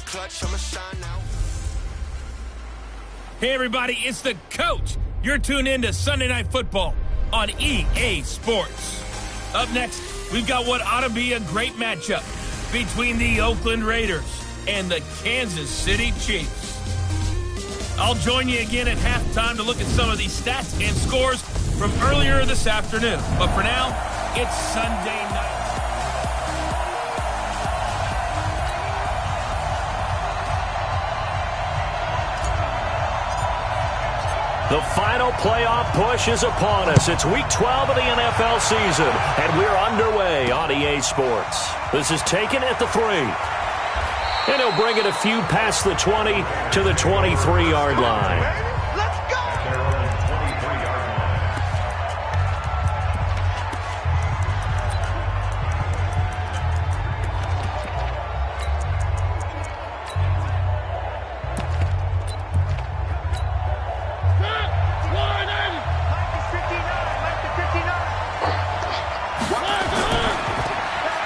clutch, I'ma shine now. Hey, everybody, it's the coach. You're tuned in to Sunday Night Football on EA Sports. Up next, we've got what ought to be a great matchup between the Oakland Raiders and the Kansas City Chiefs. I'll join you again at halftime to look at some of these stats and scores from earlier this afternoon. But for now, it's Sunday night. The final playoff push is upon us. It's Week 12 of the NFL season, and we're underway on EA Sports. This is taken at the 3. And he'll bring it a few past the 20 to the 23-yard line.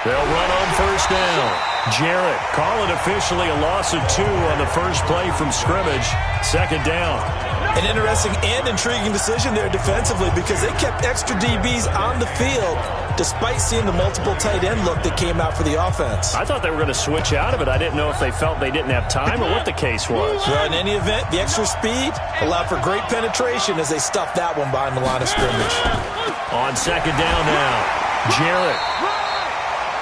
They'll run on first down. Jarrett, call it officially a loss of 2 on the first play from scrimmage. Second down. An interesting and intriguing decision there defensively because they kept extra DBs on the field despite seeing the multiple tight end look that came out for the offense. I thought they were going to switch out of it. I didn't know if they felt they didn't have time or what the case was. Well, in any event, the extra speed allowed for great penetration as they stuffed that one behind the line of scrimmage. On second down now, Jarrett.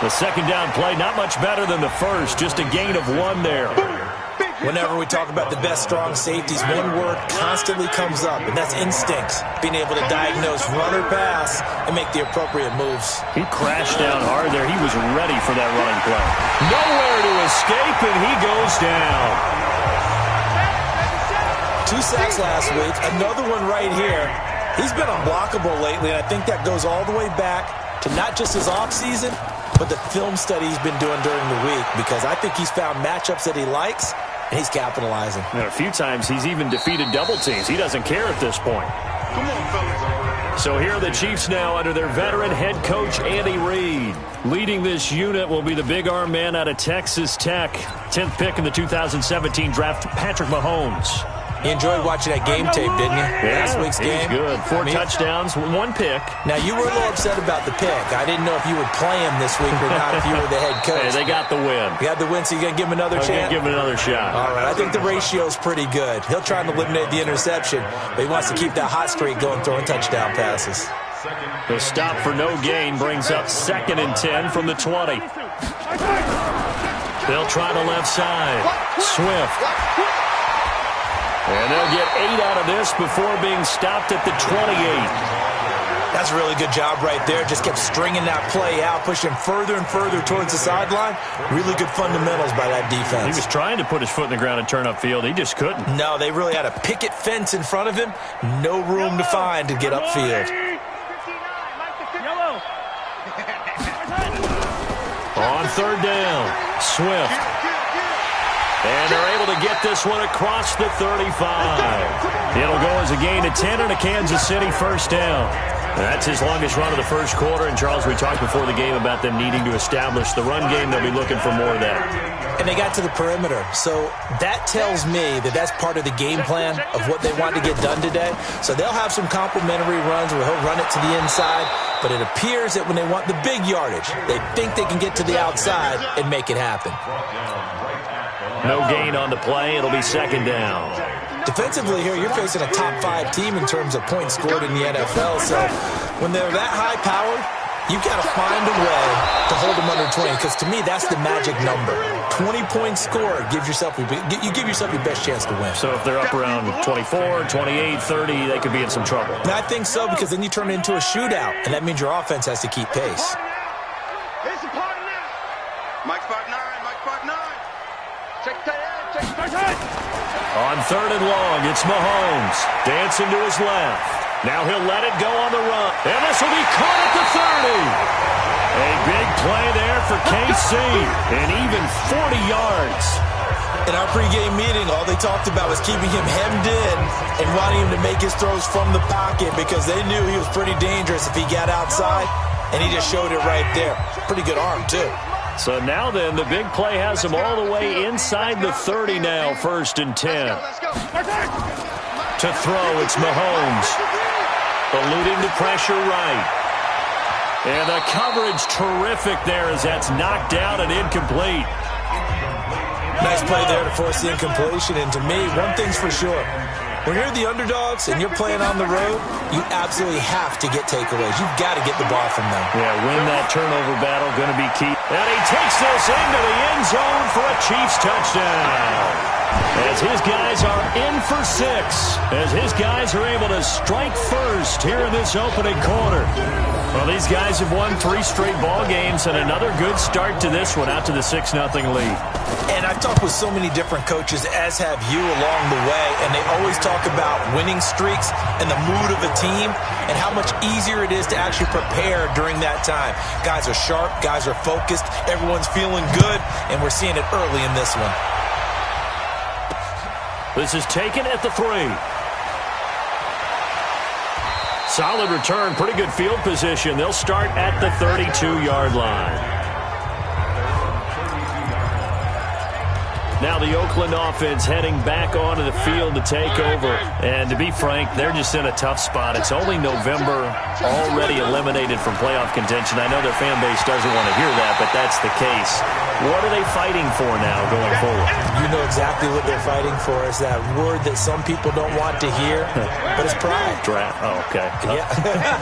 The second down play, not much better than the first, just a gain of 1 there. Whenever we talk about the best strong safeties, one word constantly comes up, and that's instincts. Being able to diagnose run or pass and make the appropriate moves. He crashed down hard there. He was ready for that running play. Nowhere to escape, and he goes down. 2 sacks last week, another one right here. He's been unblockable lately, and I think that goes all the way back to not just his offseason, but the film study he's been doing during the week, because I think he's found matchups that he likes, and he's capitalizing. And a few times he's even defeated double teams. He doesn't care at this point. Come on, fellas. So here are the Chiefs now under their veteran head coach, Andy Reid. Leading this unit will be the big arm man out of Texas Tech. 10th pick in the 2017 draft, Patrick Mahomes. You enjoyed watching that game tape, didn't you? Yeah, Last week's game. Good. 4 touchdowns, 1 pick. Now, you were a little upset about the pick. I didn't know if you would play him this week or not if you were the head coach. Hey, they got the win. You got the win, so you're going to give him another chance? Give him another shot. All right, I think the ratio's pretty good. He'll try and eliminate the interception, but he wants to keep that hot streak going, throwing touchdown passes. The stop for no gain brings up 2nd and 10 from the 20. They'll try the left side. Swift. And they'll get 8 out of this before being stopped at the 28. That's a really good job right there. Just kept stringing that play out, pushing further and further towards the sideline. Really good fundamentals by that defense. He was trying to put his foot in the ground and turn upfield. He just couldn't. No, they really had a picket fence in front of him. No room to find to get upfield. On third down, Swift. And they're able to get this one across the 35. It'll go as a gain of 10 and a Kansas City first down. That's his longest run of the first quarter. And, Charles, we talked before the game about them needing to establish the run game. They'll be looking for more of that. And they got to the perimeter. So that tells me that that's part of the game plan of what they want to get done today. So they'll have some complimentary runs where he'll run it to the inside. But it appears that when they want the big yardage, they think they can get to the outside and make it happen. No gain on the play. It'll be second down. Defensively here, you're facing a top 5 team in terms of points scored in the NFL. So when they're that high-powered, you've got to find a way to hold them under 20, because to me, that's the magic number. 20 points scored gives yourself your best chance to win. So if they're up around 24, 28, 30, they could be in some trouble. And I think so, because then you turn it into a shootout, and that means your offense has to keep pace. Mike 5'9", Mike 5'9". Check tight end, check tight end. On third and long, it's Mahomes. Dancing to his left. Now he'll let it go on the run. And this will be caught at the 30. A big play there for KC. And even 40 yards. In our pregame meeting, all they talked about was keeping him hemmed in and wanting him to make his throws from the pocket, because they knew he was pretty dangerous if he got outside, and he just showed it right there. Pretty good arm, too. So now then, the big play has them all the way inside the 30 now, 1st and 10. To throw, it's Mahomes. Eluding the pressure right. And the coverage terrific there as that's knocked down and incomplete. Nice play there to force the incompletion. And to me, one thing's for sure. When you're the underdogs and you're playing on the road, you absolutely have to get takeaways. You've got to get the ball from them. Yeah, win that turnover battle, going to be key. And he takes this into the end zone for a Chiefs touchdown. As his guys are in for 6. As his guys are able to strike first here in this opening quarter. Well, these guys have won 3 straight ball games and another good start to this one out to the 6-0 lead. And I've talked with so many different coaches, as have you, along the way, and they always talk about winning streaks and the mood of a team and how much easier it is to actually prepare during that time. Guys are sharp, guys are focused, everyone's feeling good, and we're seeing it early in this one. This is taken at the 3. Solid return, pretty good field position. They'll start at the 32-yard line. Now the Oakland offense heading back onto the field to take over. And to be frank, they're just in a tough spot. It's only November, already eliminated from playoff contention. I know their fan base doesn't want to hear that, but that's the case. What are they fighting for now going forward? You know exactly what they're fighting for. Is that word that some people don't want to hear, but it's pride. Draft. Oh, okay. Yeah.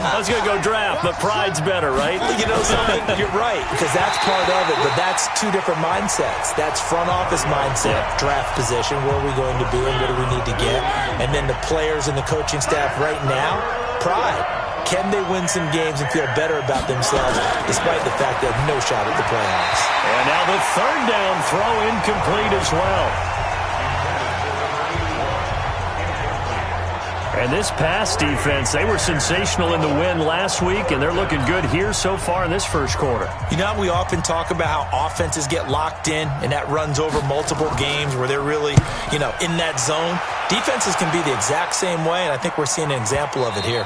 I was going to go draft, but pride's better, right? You know something? You're right, because that's part of it, but that's 2 different mindsets. That's front office mindset, draft position, where are we going to be and what do we need to get? And then the players and the coaching staff right now, pride. Can they win some games and feel better about themselves despite the fact they have no shot at the playoffs? And now the 3rd down throw incomplete as well. And this pass defense, they were sensational in the win last week, and they're looking good here so far in this first quarter. You know, we often talk about how offenses get locked in, and that runs over multiple games where they're really, in that zone. Defenses can be the exact same way, and I think we're seeing an example of it here.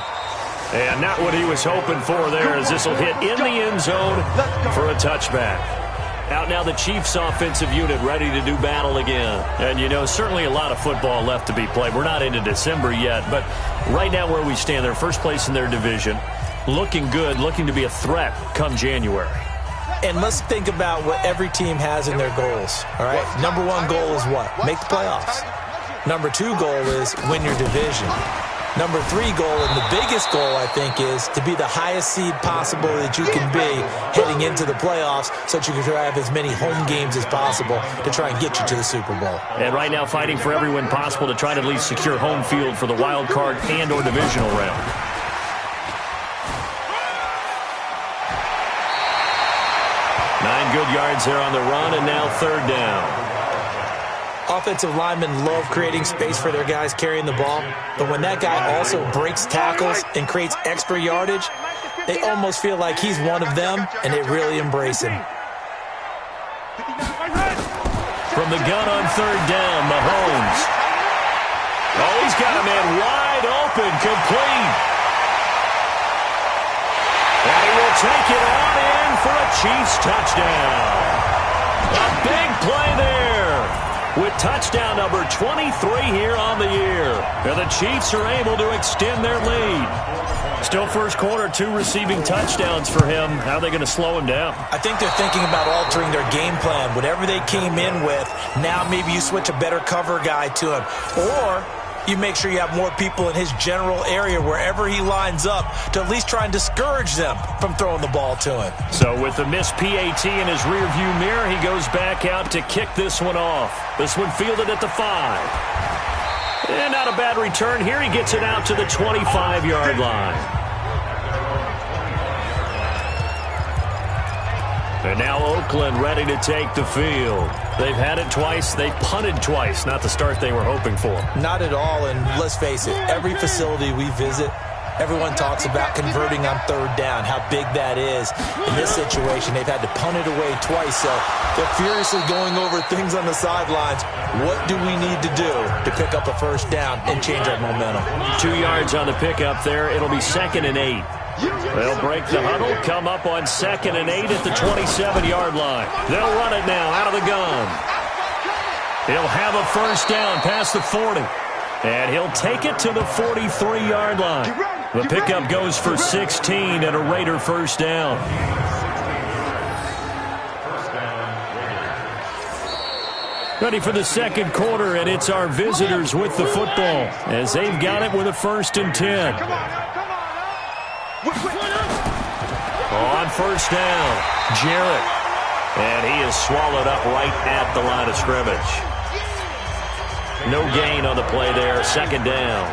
And not what he was hoping for there, as this will hit in the end zone for a touchback. Out now the Chiefs offensive unit ready to do battle again. And, certainly a lot of football left to be played. We're not into December yet, but right now where we stand, they're first place in their division. Looking good, looking to be a threat come January. And let's think about what every team has in their goals, all right? Number 1 goal is what? Make the playoffs. Number 2 goal is win your division. Number 3 goal, and the biggest goal, I think, is to be the highest seed possible that you can be heading into the playoffs so that you can try to have as many home games as possible to try and get you to the Super Bowl. And right now fighting for every win possible to try to at least secure home field for the wild card and or divisional round. Nine good yards there on the run, and now 3rd down. Offensive linemen love creating space for their guys carrying the ball, but when that guy also breaks tackles and creates extra yardage, they almost feel like he's one of them, and they really embrace him. From the gun on 3rd down, Mahomes. Oh, he's got a man wide open, complete. And he will take it on in for a Chiefs touchdown. A big play there. With touchdown number 23 here on the year. And the Chiefs are able to extend their lead. Still first quarter, 2 receiving touchdowns for him. How are they going to slow him down? I think they're thinking about altering their game plan. Whatever they came in with, now maybe you switch a better cover guy to him. Or you make sure you have more people in his general area wherever he lines up to at least try and discourage them from throwing the ball to him. So with the missed PAT in his rearview mirror, he goes back out to kick this one off. This one fielded at the 5. And not a bad return here. He gets it out to the 25-yard line. And now Oakland ready to take the field. They've had it twice. They've punted twice. Not the start they were hoping for. Not at all, and let's face it, every facility we visit, everyone talks about converting on 3rd down, how big that is. In this situation, they've had to punt it away twice, so they're furiously going over things on the sidelines. What do we need to do to pick up a 1st down and change our momentum? 2 yards on the pickup there. It'll be 2nd and 8. They'll break the huddle, come up on 2nd and 8 at the 27-yard line. They'll run it now out of the gun. He'll have a first down past the 40. And he'll take it to the 43-yard line. The pickup goes for 16 and a Raider first down. Ready for the second quarter, and it's our visitors with the football as they've got it with a 1st and 10. On first down, Jarrett. And he is swallowed up right at the line of scrimmage. No gain on the play there, 2nd down.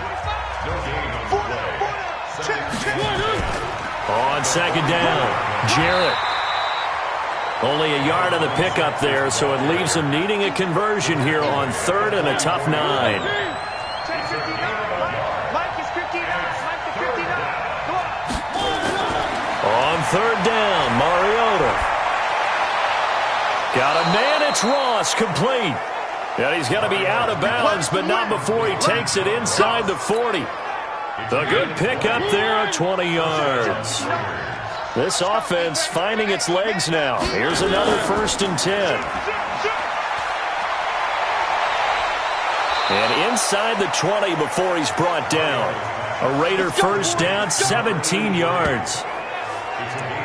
On 2nd down, Jarrett. Only a yard on the pickup there, so it leaves him needing a conversion here on 3rd and a tough 9. On 3rd down, Mariota. Got a man, it's Ross, complete. And he's got to be out of bounds, but not before he takes it inside the 40. A good pickup there of 20 yards. This offense finding its legs now. Here's another 1st and 10. And inside the 20 before he's brought down. A Raider first down, 17 yards.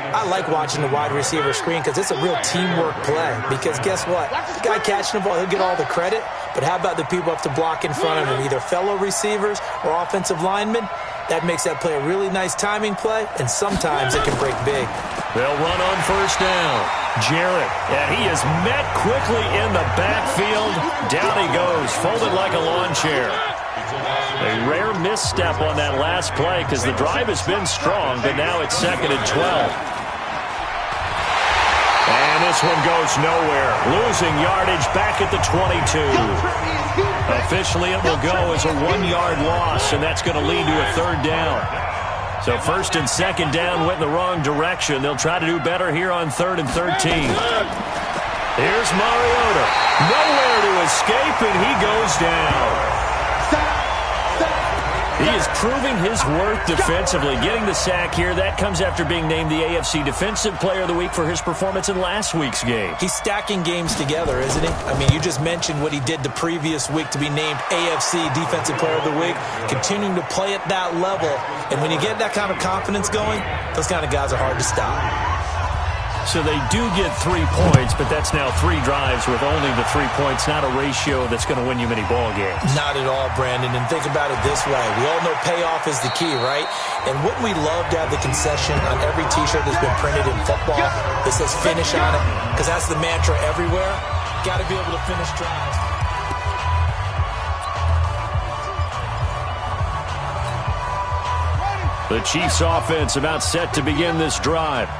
I like watching the wide receiver screen because it's a real teamwork play. Because guess what? The guy catching the ball, he'll get all the credit. But how about the people up to block in front of him, either fellow receivers or offensive linemen? That makes that play a really nice timing play, and sometimes it can break big. They'll run on first down. Jarrett, and he is met quickly in the backfield. Down he goes, folded like a lawn chair. A rare misstep on that last play because the drive has been strong, but now it's 2nd and 12. And this one goes nowhere. Losing yardage back at the 22. Officially, it will go as a 1-yard loss, and that's going to lead to a 3rd down. So 1st and 2nd down went in the wrong direction. They'll try to do better here on 3rd and 13. Here's Mariota. Nowhere to escape, and he goes down. He is proving his worth defensively, getting the sack here. That comes after being named the AFC Defensive Player of the Week for his performance in last week's game. He's stacking games together, isn't he? I mean, you just mentioned what he did the previous week to be named AFC Defensive Player of the Week, continuing to play at that level. And when you get that kind of confidence going, those kind of guys are hard to stop. So they do get 3 points, but that's now 3 drives with only the 3 points, not a ratio that's going to win you many ball games. Not at all, Brandon. And think about it this way. We all know payoff is the key, right? And wouldn't we love to have the concession on every T-shirt that's been printed in football that says finish on it? Because that's the mantra everywhere. Got to be able to finish drives. The Chiefs offense about set to begin this drive.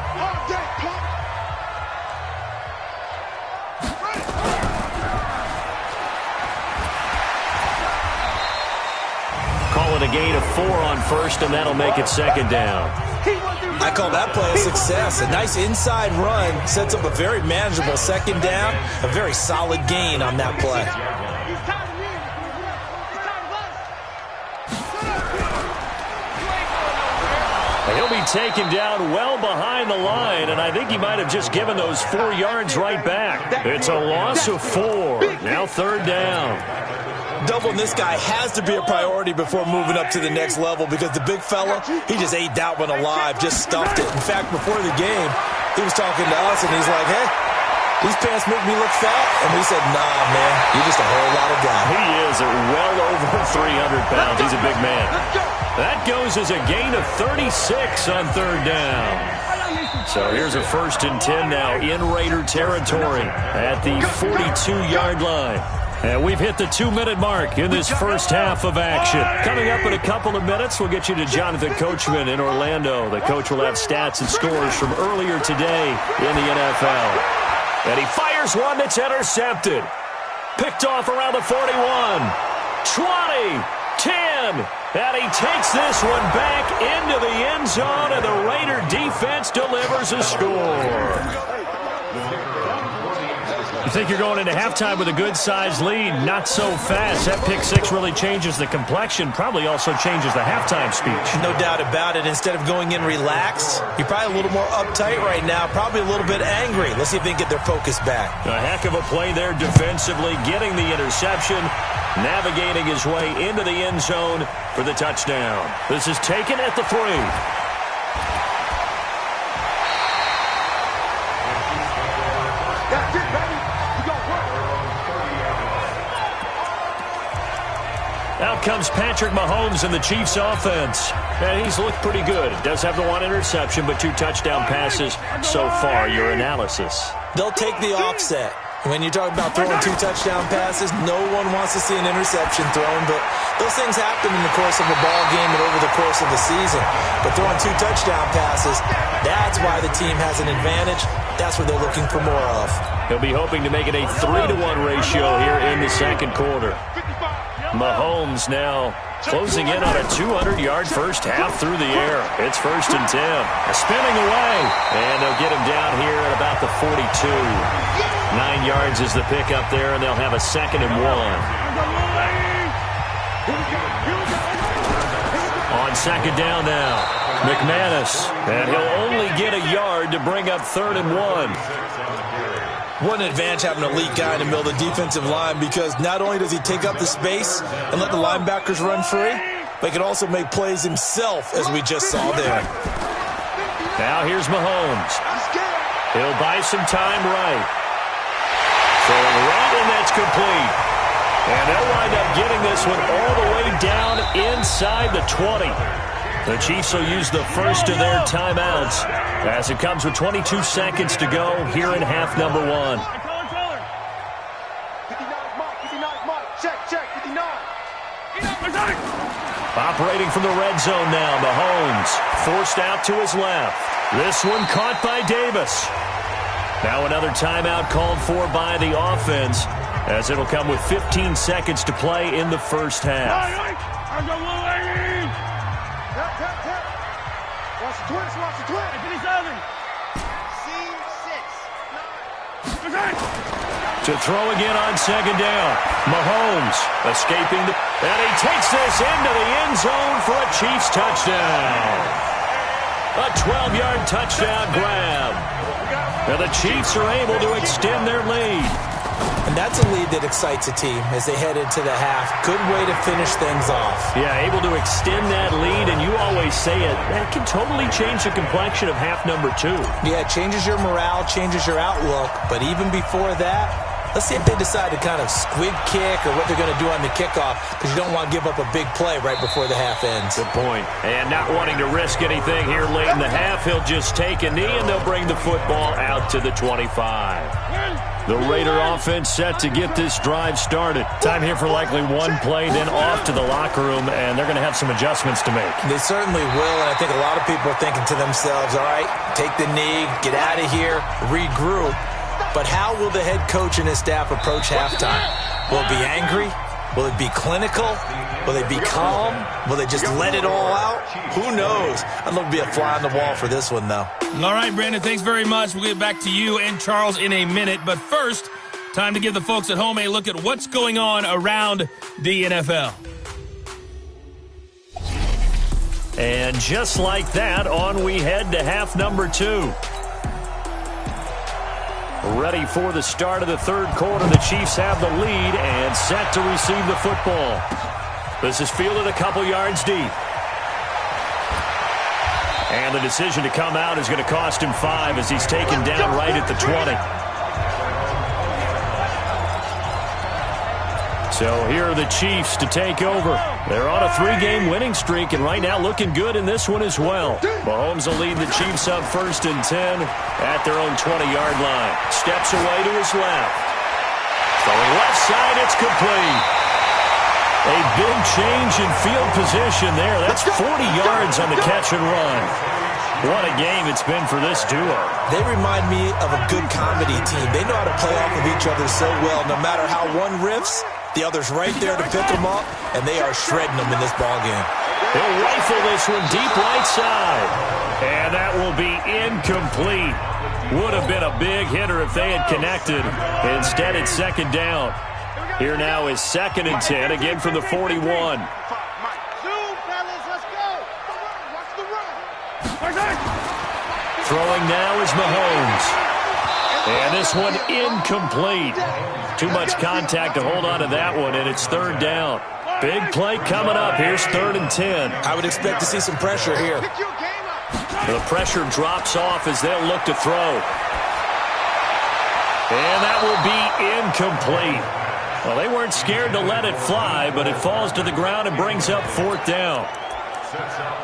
A gain of 4 on first, and that'll make it 2nd down. I call that play a success. A nice inside run sets up a very manageable 2nd down. A very solid gain on that play. He'll be taken down well behind the line, and I think he might have just given those 4 yards right back. It's a loss of 4. Now 3rd down. Doubling this guy has to be a priority before moving up to the next level because the big fella, he just ate that one alive, just stuffed it. In fact, before the game, he was talking to us, and he's like, hey, these pants make me look fat. And we said, nah, man, you're just a whole lot of guy. He is at well over 300 pounds. He's a big man. That goes as a gain of 36 on 3rd down. So here's a 1st and 10 now in Raider territory at the 42-yard line. And we've hit the 2-minute mark in this first half of action. Coming up in a couple of minutes, we'll get you to Jonathan Coachman in Orlando. The coach will have stats and scores from earlier today in the NFL. And he fires one that's intercepted. Picked off around the 41. 20. 10. And he takes this one back into the end zone, and the Raider defense delivers a score. You think you're going into halftime with a good-sized lead. Not so fast. That pick six really changes the complexion, probably also changes the halftime speech. No doubt about it. Instead of going in relaxed, you're probably a little more uptight right now, probably a little bit angry. Let's see if they can get their focus back. A heck of a play there defensively, getting the interception, navigating his way into the end zone for the touchdown. This is taken at the 3. Out comes Patrick Mahomes in the Chiefs offense. And he's looked pretty good. Does have the 1 interception, but 2 touchdown passes so far. Your analysis. They'll take the offset. When you're talking about throwing 2 touchdown passes, no one wants to see an interception thrown, but those things happen in the course of a ball game and over the course of the season. But throwing 2 touchdown passes, that's why the team has an advantage. That's what they're looking for more of. He'll be hoping to make it a 3-to-1 ratio here in the second quarter. Mahomes now closing in on a 200-yard first half through the air. It's 1st and 10. Spinning away. And they'll get him down here at about the 42. 9 yards is the pickup there, and they'll have a 2nd and 1. On 2nd down now, McManus. And he'll only get a yard to bring up 3rd and 1. What an advantage having an elite guy in the middle of the defensive line, because not only does he take up the space and let the linebackers run free, but he can also make plays himself, as we just saw there. Now here's Mahomes. He'll buy some time right. Throwing right, and that's complete. And they'll wind up getting this one all the way down inside the 20. The Chiefs will use the first of their timeouts as it comes with 22 seconds to go here in half number 1. Operating from the red zone now, Mahomes forced out to his left. This one caught by Davis. Now another timeout called for by the offense, as it'll come with 15 seconds to play in the first half. To throw again on 2nd down. Mahomes escaping and he takes this into the end zone for a Chiefs touchdown. A 12-yard touchdown grab. Now the Chiefs are able to extend their lead. And that's a lead that excites a team as they head into the half. Good way to finish things off. Yeah, able to extend that lead, and you always say it, that can totally change the complexion of half number 2. Yeah, it changes your morale, changes your outlook. But even before that, let's see if they decide to kind of squib kick or what they're going to do on the kickoff, because you don't want to give up a big play right before the half ends. Good point. And not wanting to risk anything here late in the half, he'll just take a knee, and they'll bring the football out to the 25. The Raider offense set to get this drive started. Time here for likely one play, then off to the locker room, and they're going to have some adjustments to make. They certainly will, and I think a lot of people are thinking to themselves, all right, take the knee, get out of here, regroup. But how will the head coach and his staff approach halftime? Will it be angry? Will it be clinical? Will they be calm? Will they just let it all out? Who knows? I'd love to be a fly on the wall for this one, though. All right, Brandon, thanks very much. We'll get back to you and Charles in a minute. But first, time to give the folks at home a look at what's going on around the NFL. And just like that, on we head to half number 2. Ready for the start of the third quarter. The Chiefs have the lead and set to receive the football. This is fielded a couple yards deep. And the decision to come out is going to cost him 5 as he's taken down right at the 20. So here are the Chiefs to take over. They're on a 3-game winning streak, and right now looking good in this one as well. Mahomes will lead the Chiefs up 1st and 10 at their own 20-yard line. Steps away to his left. Throwing left side, it's complete. A big change in field position there. That's 40 yards on the catch and run. What a game it's been for this duo. They remind me of a good comedy team. They know how to play off of each other so well. No matter how one riffs, the other's right there to pick them up, and they are shredding them in this ballgame. He'll rifle this one deep right side. And that will be incomplete. Would have been a big hitter if they had connected. Instead, it's second down. Here now is 2nd and 10, again from the 41. Throwing now is Mahomes. And this one incomplete. Too much contact to hold on to that one, and it's 3rd down. Big play coming up. Here's 3rd and 10. I would expect to see some pressure here. The pressure drops off as they'll look to throw. And that will be incomplete. Well, they weren't scared to let it fly, but it falls to the ground and brings up 4th down.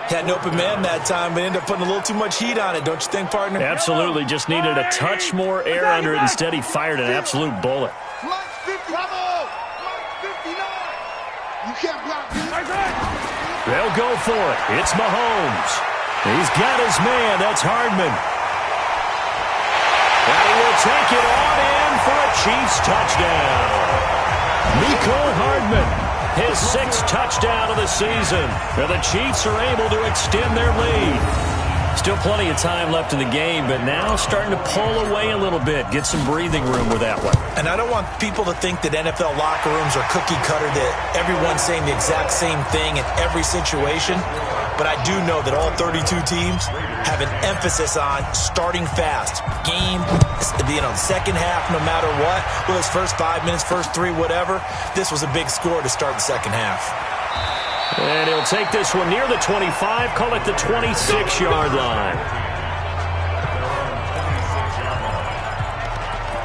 Had an open man that time, but ended up putting a little too much heat on it, don't you think, partner? Absolutely. Just needed a touch more air under it. Instead, he fired an absolute bullet. They'll go for it. It's Mahomes. He's got his man. That's Hardman. And he will take it on in for a Chiefs touchdown. Mecole Hardman. His 6th touchdown of the season. And the Chiefs are able to extend their lead. Still plenty of time left in the game, but now starting to pull away a little bit. Get some breathing room with that one. And I don't want people to think that NFL locker rooms are cookie cutter, that everyone's saying the exact same thing in every situation. But I do know that all 32 teams have an emphasis on starting fast. Game, second half, no matter what. Well, it's first 5 minutes, first 3, whatever. This was a big score to start the second half. And he'll take this one near the 25, call it the 26-yard line.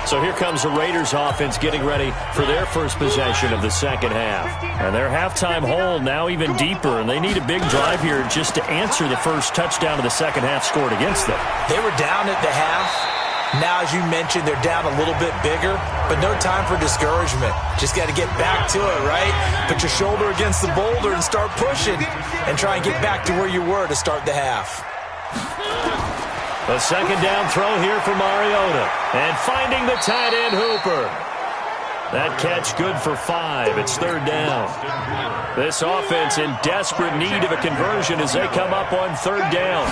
So here comes the Raiders offense getting ready for their first possession of the second half. And their halftime hole now even deeper, and they need a big drive here just to answer the first touchdown of the second half scored against them. They were down at the half. Now, as you mentioned, they're down a little bit bigger, but no time for discouragement. Just got to get back to it, right? Put your shoulder against the boulder and start pushing and try and get back to where you were to start the half. A second down throw here for Mariota. And finding the tight end Hooper. That catch good for 5. It's 3rd down. This offense in desperate need of a conversion as they come up on 3rd down.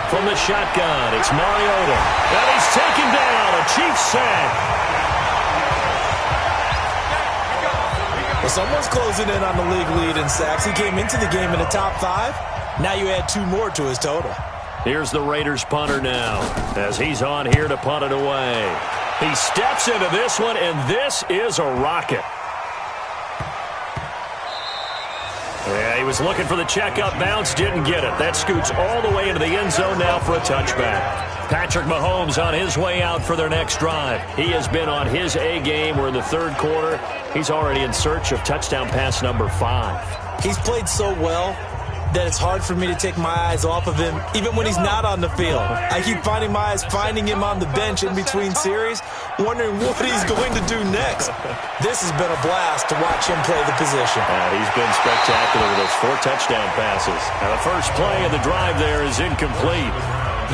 From the shotgun, it's Mariota. And he's taken down. A Chiefs sack. Well, someone's closing in on the league lead in sacks. He came into the game in the top 5. Now you add 2 more to his total. Here's the Raiders punter now as he's on here to punt it away. He steps into this one, and this is a rocket. Yeah, he was looking for the check-up bounce, didn't get it. That scoots all the way into the end zone now for a touchback. Patrick Mahomes on his way out for their next drive. He has been on his A game. We're in the 3rd quarter. He's already in search of touchdown pass number 5. He's played so well that it's hard for me to take my eyes off of him, even when he's not on the field. I keep finding my eyes finding him on the bench in between series, wondering what he's going to do next. This has been a blast to watch him play the position. He's been spectacular with those 4 touchdown passes. And the first play of the drive there is incomplete.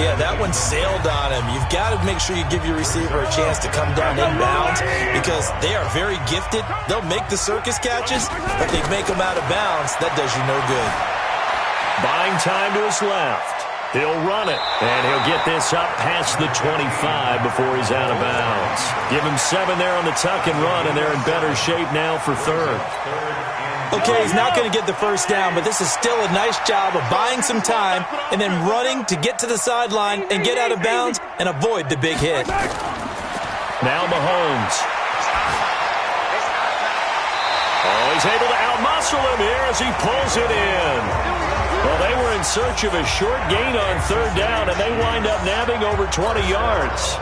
Yeah, that one sailed on him. You've got to make sure you give your receiver a chance to come down inbounds because they are very gifted. They'll make the circus catches, but they make them out of bounds. That does you no good. Buying time to his left. He'll run it, and he'll get this up past the 25 before he's out of bounds. Give him 7 there on the tuck and run, and they're in better shape now for 3rd. Okay, he's not going to get the first down, but this is still a nice job of buying some time and then running to get to the sideline and get out of bounds and avoid the big hit. Now Mahomes. Oh, he's able to outmuscle him here as he pulls it in. Well, they were in search of a short gain on 3rd down, and they wind up nabbing over 20 yards.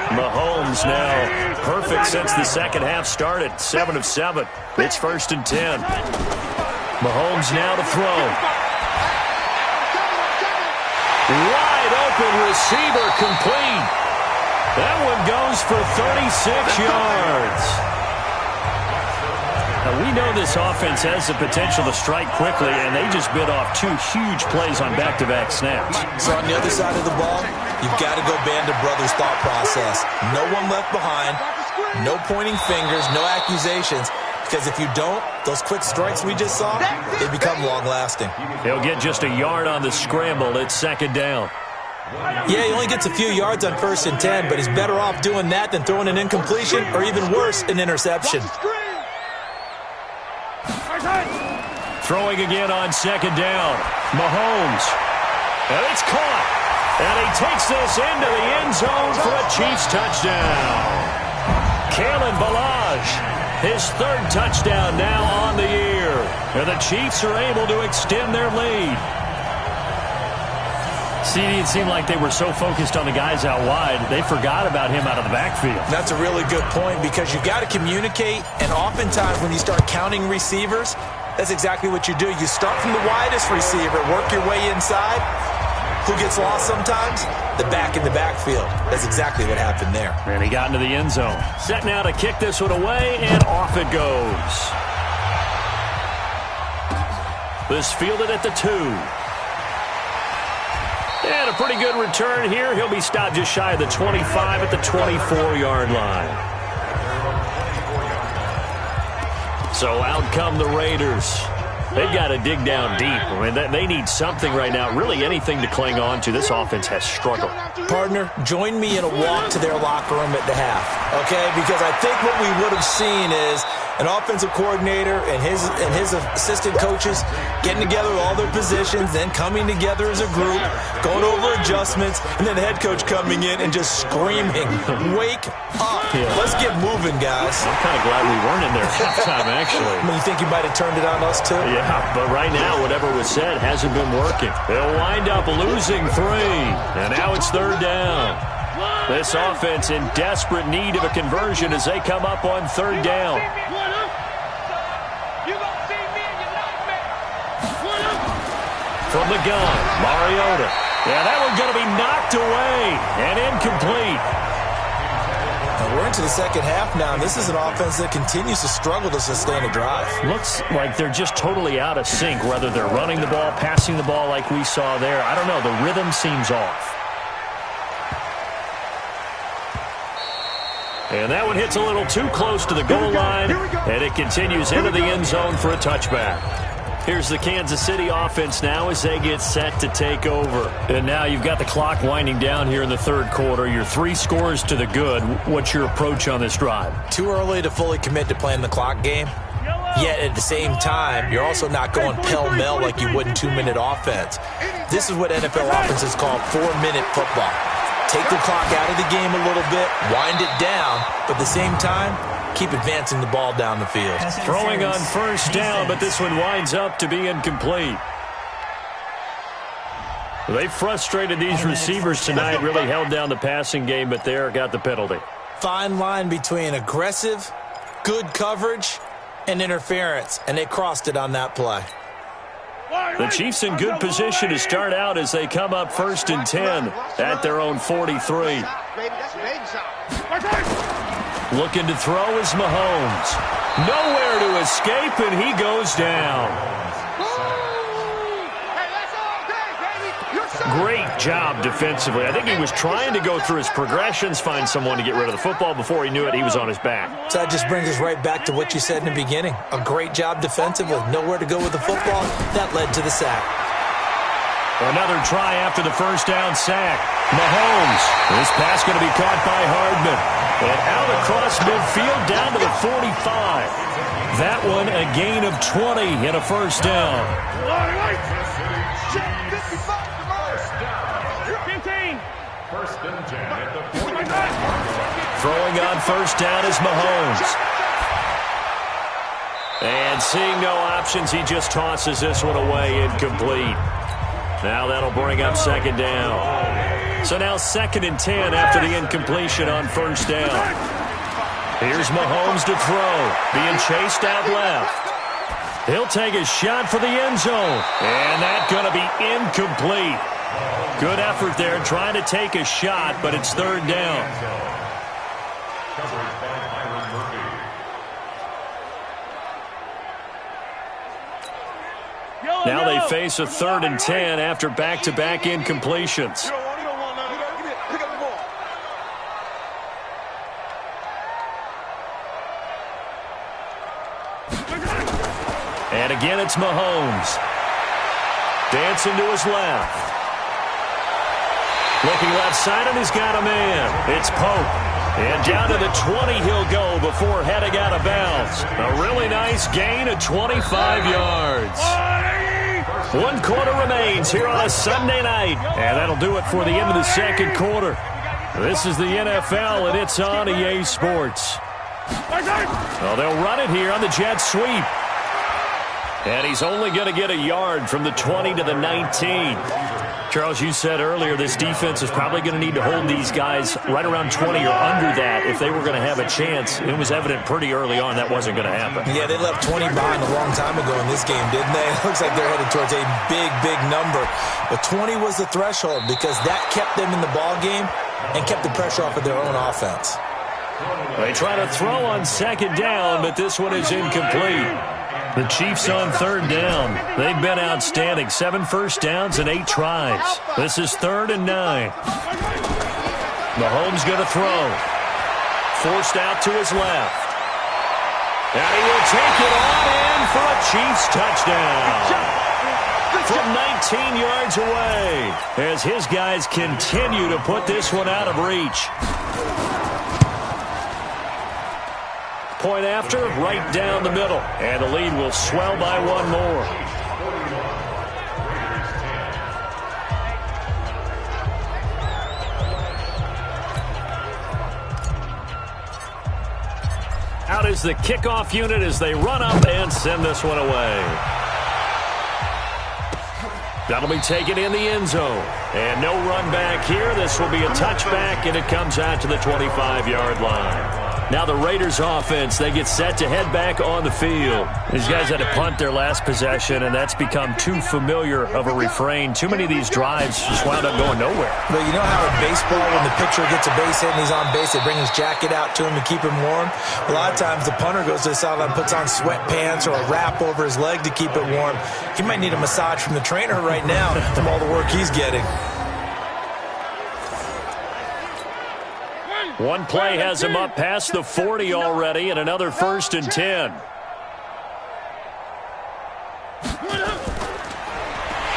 Mahomes now perfect since the second half started. 7 of 7. It's 1st and 10. Mahomes now to throw. Wide open receiver complete. That one goes for 36 yards. Now, we know this offense has the potential to strike quickly, and they just bit off 2 huge plays on back-to-back snaps. So on the other side of the ball, you've got to go band of brothers thought process. No one left behind, no pointing fingers, no accusations. Because if you don't, those quick strikes we just saw, they become long-lasting. He'll get just a yard on the scramble. It's second down. Yeah, he only gets a few yards on 1st and 10, but he's better off doing that than throwing an incompletion or even worse, an interception. Throwing again on second down. Mahomes. And it's caught. And he takes this into the end zone for a Chiefs touchdown. Kalen Ballage, his 3rd touchdown now on the year. And the Chiefs are able to extend their lead. CD, it seemed like they were so focused on the guys out wide, they forgot about him out of the backfield. That's a really good point because you've got to communicate, and oftentimes when you start counting receivers, that's exactly what you do. You start from the widest receiver, work your way inside. Who gets lost sometimes? The back in the backfield. That's exactly what happened there. And he got into the end zone. Set now to kick this one away, and off it goes. This fielded at the 2. And a pretty good return here. He'll be stopped just shy of the 25 at the 24-yard line. So out come the Raiders. They've got to dig down deep. I mean, they need something right now, really anything to cling on to. This offense has struggled. Partner, join me in a walk to their locker room at the half, okay? Because I think what we would have seen is an offensive coordinator and his assistant coaches getting together all their positions, then coming together as a group, going over adjustments, and then the head coach coming in and just screaming, "Wake up. Yeah. Let's get moving, guys." I'm kind of glad we weren't in there halftime, actually. I mean, you think you might have turned it on us, too? Yeah, but right now, whatever was said hasn't been working. They'll wind up losing 3, and now it's 3rd down. This offense in desperate need of a conversion as they come up on 3rd down. From the gun, Mariota. Yeah, that one's going to be knocked away and incomplete. Now we're into the second half now. This is an offense that continues to struggle to sustain a drive. Looks like they're just totally out of sync, whether they're running the ball, passing the ball like we saw there. I don't know. The rhythm seems off. And that one hits a little too close to the goal line, and it continues into the end zone for a touchback. Here's the Kansas City offense now as they get set to take over. And now you've got the clock winding down here in the 3rd quarter. You're 3 scores to the good. What's your approach on this drive? Too early to fully commit to playing the clock game. Yet at the same time, you're also not going pell-mell like you would in 2-minute offense. This is what NFL offenses call 4-minute football. Take the clock out of the game a little bit, wind it down, but at the same time, keep advancing the ball down the field. Throwing on 1st down, but this one winds up to be incomplete. They frustrated these receivers tonight, really held down the passing game, but there got the penalty. Fine line between aggressive, good coverage, and interference, and they crossed it on that play. The Chiefs in good position to start out as they come up 1st and 10 at their own 43. Looking to throw is Mahomes. Nowhere to escape, and he goes down. Great job defensively. I think he was trying to go through his progressions, find someone to get rid of the football. Before he knew it, he was on his back. So that just brings us right back to what you said in the beginning. A great job defensively. Nowhere to go with the football. That led to the sack. Another try after the 1st down sack. Mahomes. This pass going to be caught by Hardman. And out across midfield down to the 45. That one a gain of 20 and a 1st down. Throwing on 1st down is Mahomes. And seeing no options, he just tosses this one away, incomplete. Now that'll bring up 2nd down. So now 2nd and 10 after the incompletion on 1st down. Here's Mahomes to throw, being chased out left. He'll take a shot for the end zone, and that's going to be incomplete. Good effort there, trying to take a shot, but it's 3rd down. Now they face a 3rd and 10 after back-to-back incompletions. And again, it's Mahomes. Dancing to his left. Looking left side, and he's got a man. It's Pope. And down to the 20 he'll go before heading out of bounds. A really nice gain of 25 yards. 1 quarter remains here on a Sunday night. And that'll do it for the end of the second quarter. This is the NFL, and it's on EA Sports. Well, they'll run it here on the jet sweep. And he's only going to get a yard from the 20 to the 19. Charles, you said earlier this defense is probably going to need to hold these guys right around 20 or under that if they were going to have a chance. It was evident pretty early on that wasn't going to happen. Yeah, they left 20 behind a long time ago in this game, didn't they? It looks like they're headed towards a big, big number. But 20 was the threshold because that kept them in the ball game and kept the pressure off of their own offense. They try to throw on second down, but this one is incomplete. The Chiefs on third down. They've been outstanding. 7 first downs and 8 tries. This is 3rd and 9. Mahomes going to throw. Forced out to his left. And he will take it on in for a Chiefs touchdown. From 19 yards away, as his guys continue to put this one out of reach. Point after, right down the middle. And the lead will swell by 1 more. Out is the kickoff unit as they run up and send this one away. That'll be taken in the end zone. And no run back here. This will be a touchback, and it comes out to the 25-yard line. Now the Raiders offense, they get set to head back on the field. These guys had to punt their last possession, and that's become too familiar of a refrain. Too many of these drives just wound up going nowhere. But you know how in baseball, when the pitcher gets a base hit and he's on base, they bring his jacket out to him to keep him warm? A lot of times the punter goes to the sideline, puts on sweatpants or a wrap over his leg to keep it warm. He might need a massage from the trainer right now from all the work he's getting. One play has him up past the 40 already, and another 1st and 10.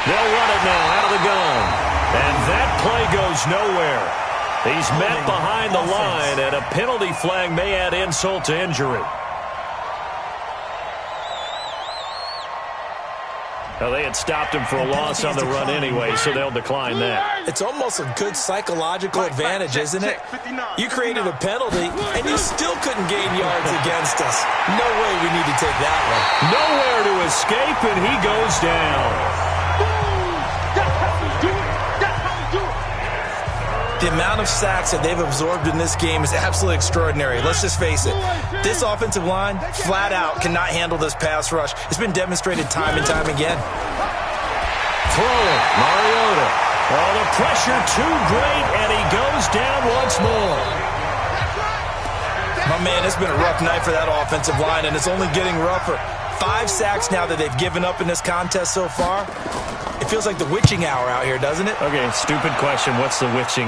They'll run it now out of the gun. And that play goes nowhere. He's met behind the line, and a penalty flag may add insult to injury. Well, they had stopped him for a loss on the run anyway, so they'll decline that. It's almost a good psychological advantage, isn't it? You created a penalty, and you still couldn't gain yards against us. No way we need to take that one. Nowhere to escape, and he goes down. The amount of sacks that they've absorbed in this game is absolutely extraordinary. Let's just face it. This offensive line, flat out, cannot handle this pass rush. It's been demonstrated time and time again. Throwing, Mariota. Oh, the pressure too great, and he goes down once more. My man, it's been a rough night for that offensive line, and it's only getting rougher. 5 sacks now that they've given up in this contest so far. It feels like the witching hour out here, doesn't it? Okay, stupid question. What's the witching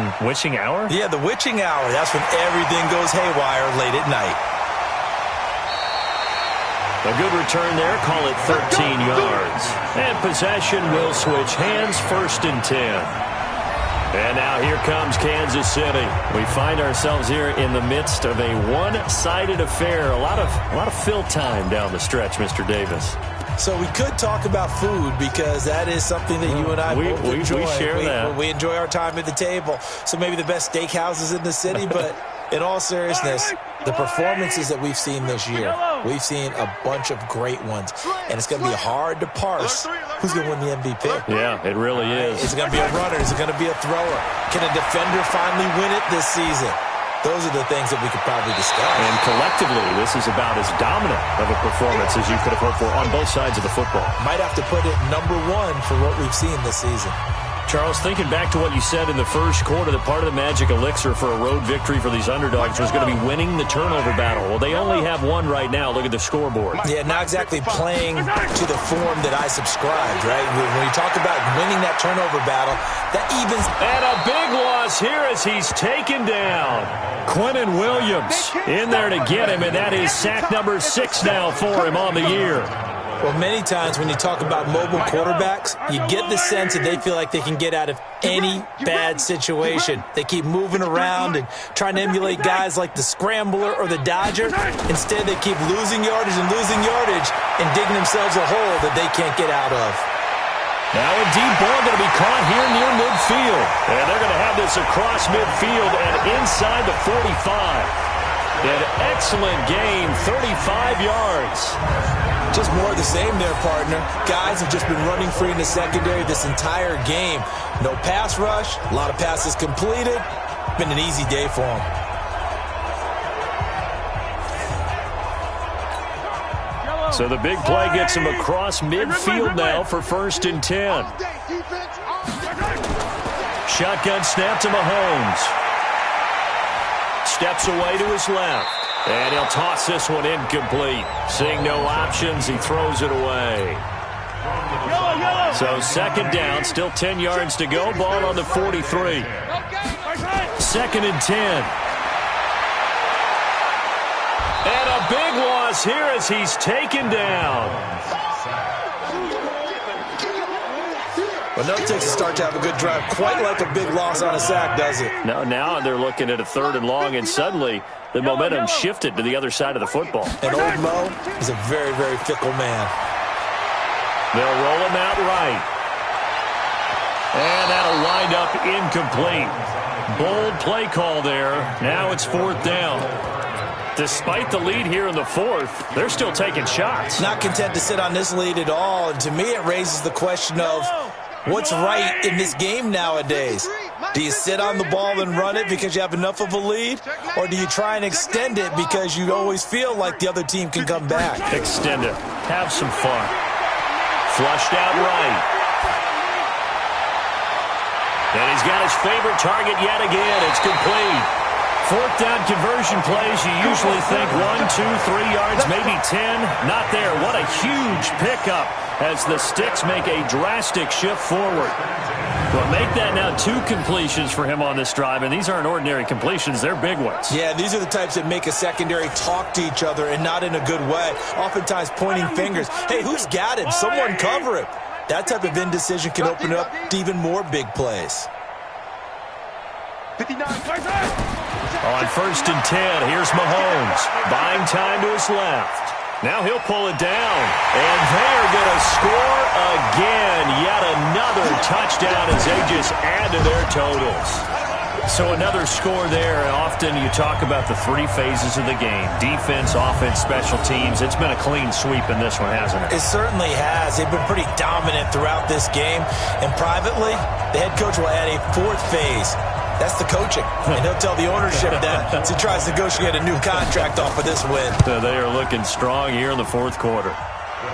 hour? Yeah, the witching hour. That's when everything goes haywire late at night. A good return there. Call it 13 yards. And possession will switch hands, 1st and 10. And now here comes Kansas City. We find ourselves here in the midst of a one-sided affair. A lot of fill time down the stretch, Mr. Davis. So we could talk about food because that is something that you and I both enjoy. We share that. We enjoy our time at the table. So maybe the best steakhouses in the city, but in all seriousness, the performances that we've seen this year, we've seen a bunch of great ones. And it's going to be hard to parse who's going to win the MVP. Yeah, it really is. Is it going to be a runner? Is it going to be a thrower? Can a defender finally win it this season? Those are the things that we could probably discuss. And collectively, this is about as dominant of a performance as you could have hoped for on both sides of the football. Might have to put it number 1 for what we've seen this season. Charles, thinking back to what you said in the first quarter, that part of the magic elixir for a road victory for these underdogs was going to be winning the turnover battle. Well, they only have one right now. Look at the scoreboard. Yeah, not exactly playing to the form that I subscribed, right? When you talk about winning that turnover battle, that evens. And a big loss here as he's taken down. Quinnen Williams in there to get him, and that is sack number 6 now for him on the year. Well, many times when you talk about mobile quarterbacks, you get the sense that they feel like they can get out of any bad situation. They keep moving around and trying to emulate guys like the Scrambler or the Dodger. Instead, they keep losing yardage and digging themselves a hole that they can't get out of. Now a deep ball going to be caught here near midfield. And they're going to have this across midfield and inside the 45. An excellent game, 35 yards. Just more of the same there, partner. Guys have just been running free in the secondary this entire game. No pass rush, a lot of passes completed. Been an easy day for them. So the big play gets him across midfield now for 1st and 10. Shotgun snap to Mahomes. Steps away to his left. And he'll toss this one incomplete. Seeing no options, he throws it away. So 2nd down, still 10 yards to go. Ball on the 43. 2nd and 10. And a big loss here as he's taken down. Well, no, it takes a start to have a good drive. Quite like a big loss on a sack, does it? No, now they're looking at a 3rd and long, and suddenly the momentum shifted to the other side of the football. And old Mo is a very, very fickle man. They'll roll him out right. And that'll wind up incomplete. Bold play call there. Now it's 4th down. Despite the lead here in the 4th, they're still taking shots. Not content to sit on this lead at all. And to me, it raises the question of what's right in this game nowadays. Do you sit on the ball and run it because you have enough of a lead? Or do you try and extend it because you always feel like the other team can come back? Extend it. Have some fun. Flushed out right. And he's got his favorite target yet again. It's complete. 4th down conversion plays, you usually think 1, 2, 3 yards, maybe 10. Not there. What a huge pickup as the Sticks make a drastic shift forward. Well, make that now 2 completions for him on this drive, and these aren't ordinary completions. They're big ones. Yeah, these are the types that make a secondary talk to each other and not in a good way. Oftentimes pointing fingers. Hey, who's got him? Someone cover him. That type of indecision can open up to even more big plays. 59. On 1st and 10, here's Mahomes. Buying time to his left. Now he'll pull it down. And they're going to score again. Yet another touchdown as they just add to their totals. So another score there. And often you talk about the 3 phases of the game. Defense, offense, special teams. It's been a clean sweep in this one, hasn't it? It certainly has. They've been pretty dominant throughout this game. And privately, the head coach will add a 4th phase. That's the coaching. And he'll tell the ownership that as he tries to negotiate a new contract off of this win. They are looking strong here in the 4th quarter.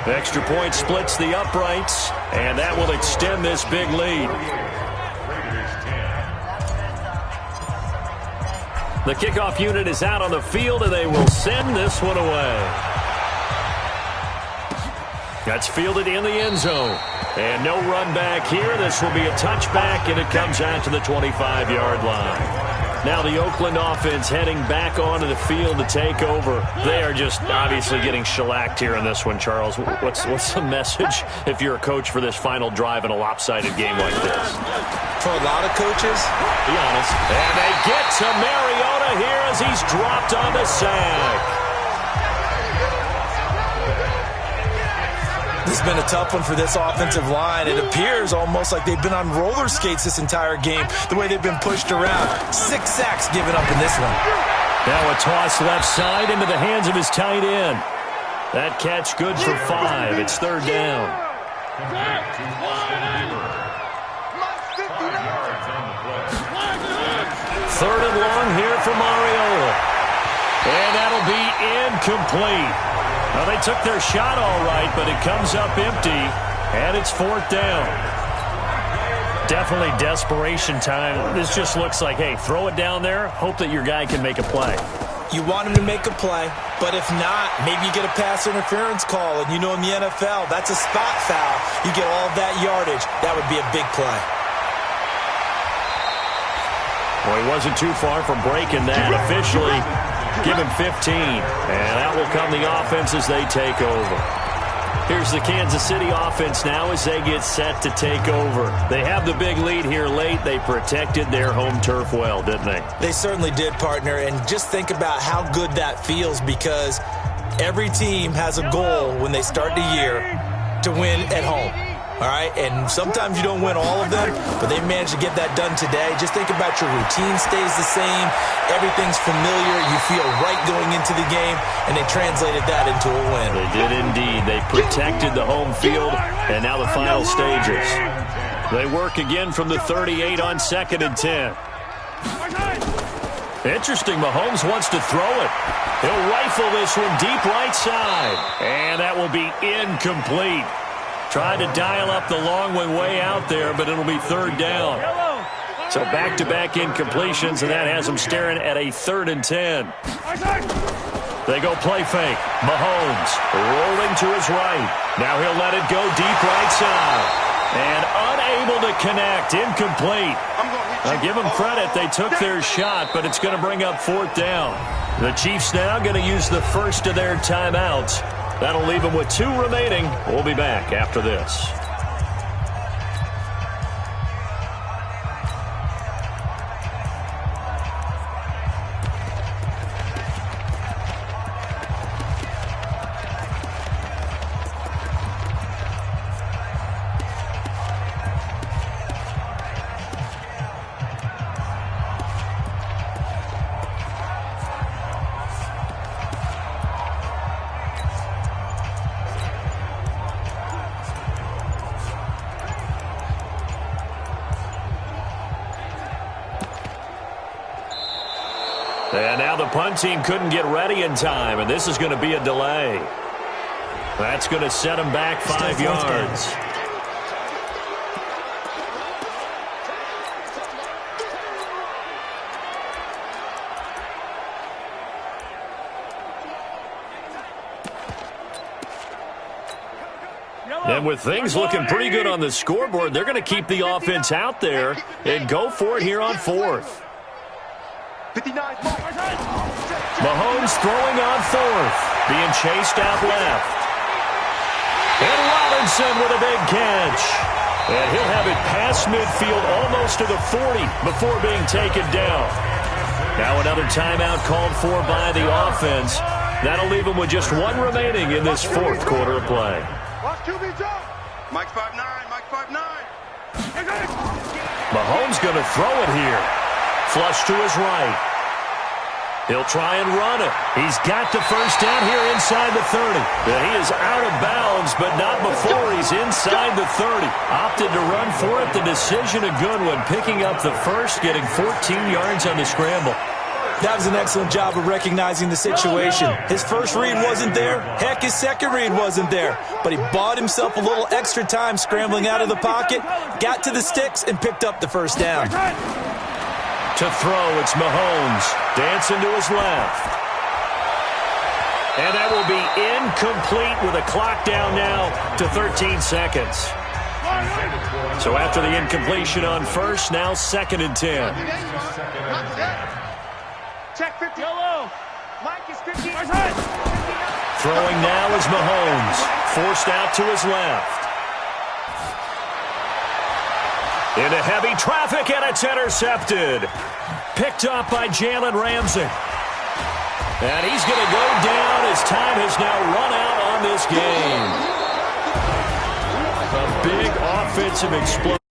The extra point splits the uprights, and that will extend this big lead. The kickoff unit is out on the field, and they will send this one away. That's fielded in the end zone. And no run back here. This will be a touchback, and it comes out to the 25-yard line. Now the Oakland offense heading back onto the field to take over. They are just obviously getting shellacked here in this one, Charles. What's the message if you're a coach for this final drive in a lopsided game like this? For a lot of coaches, be honest. And they get to Mariota here as he's dropped on the sack. This has been a tough one for this offensive line. It appears almost like they've been on roller skates this entire game, the way they've been pushed around. 6 sacks given up in this one. Now a toss left side into the hands of his tight end. That catch good for 5. It's 3rd down. 3rd and long here for Mariota. And that'll be incomplete. Well, they took their shot all right, but it comes up empty, and it's 4th down. Definitely desperation time. This just looks like, hey, throw it down there, hope that your guy can make a play. You want him to make a play, but if not, maybe you get a pass interference call, and you know in the NFL, that's a spot foul. You get all that yardage. That would be a big play. Well, he wasn't too far from breaking that. Officially, give him 15. And that will come the offense as they take over. Here's the Kansas City offense now as they get set to take over. They have the big lead here late. They protected their home turf well, didn't they? They certainly did, partner. And just think about how good that feels, because every team has a goal when they start the year to win at home. All right, and sometimes you don't win all of them, but they managed to get that done today. Just think about your routine stays the same. Everything's familiar. You feel right going into the game, and they translated that into a win. They did indeed. They protected the home field, and now the final stages. They work again from the 38 on 2nd and 10. Interesting, Mahomes wants to throw it. He'll rifle this one deep right side, and that will be incomplete. Tried to dial up the long one way out there, but it'll be 3rd down. So back-to-back incompletions, and that has them staring at a 3rd and 10. They go play fake. Mahomes rolling to his right. Now he'll let it go deep right side. And unable to connect. Incomplete. Now give them credit. They took their shot, but it's going to bring up 4th down. The Chiefs now going to use the first of their timeouts. That'll leave them with 2 remaining. We'll be back after this. And now the punt team couldn't get ready in time, and this is going to be a delay. That's going to set them back 5 yards. And with things looking pretty good on the scoreboard, they're going to keep the offense out there and go for it here on 4th. Mahomes throwing on 4th, being chased out left. And Robinson with a big catch. And he'll have it past midfield almost to the 40 before being taken down. Now another timeout called for by the offense. That'll leave them with just 1 remaining in this 4th quarter of play. Mike 5'9", Mike 5'9". Mahomes going to throw it here. Flush to his right. He'll try and run it. He's got the first down here inside the 30. He is out of bounds, but not before he's inside the 30. Opted to run for it. The decision a good one, picking up the first, getting 14 yards on the scramble. That was an excellent job of recognizing the situation. His first read wasn't there. Heck, his second read wasn't there. But he bought himself a little extra time scrambling out of the pocket, got to the sticks, and picked up the first down. To throw, it's Mahomes. Dancing to his left. And that will be incomplete with a clock down now to 13 seconds. So after the incompletion on first, now 2nd and 10. Check 50. Mike is 50. Throwing now is Mahomes. Forced out to his left. Into heavy traffic, and it's intercepted. Picked up by Jalen Ramsey. And he's going to go down as time has now run out on this game. A big offensive explosion.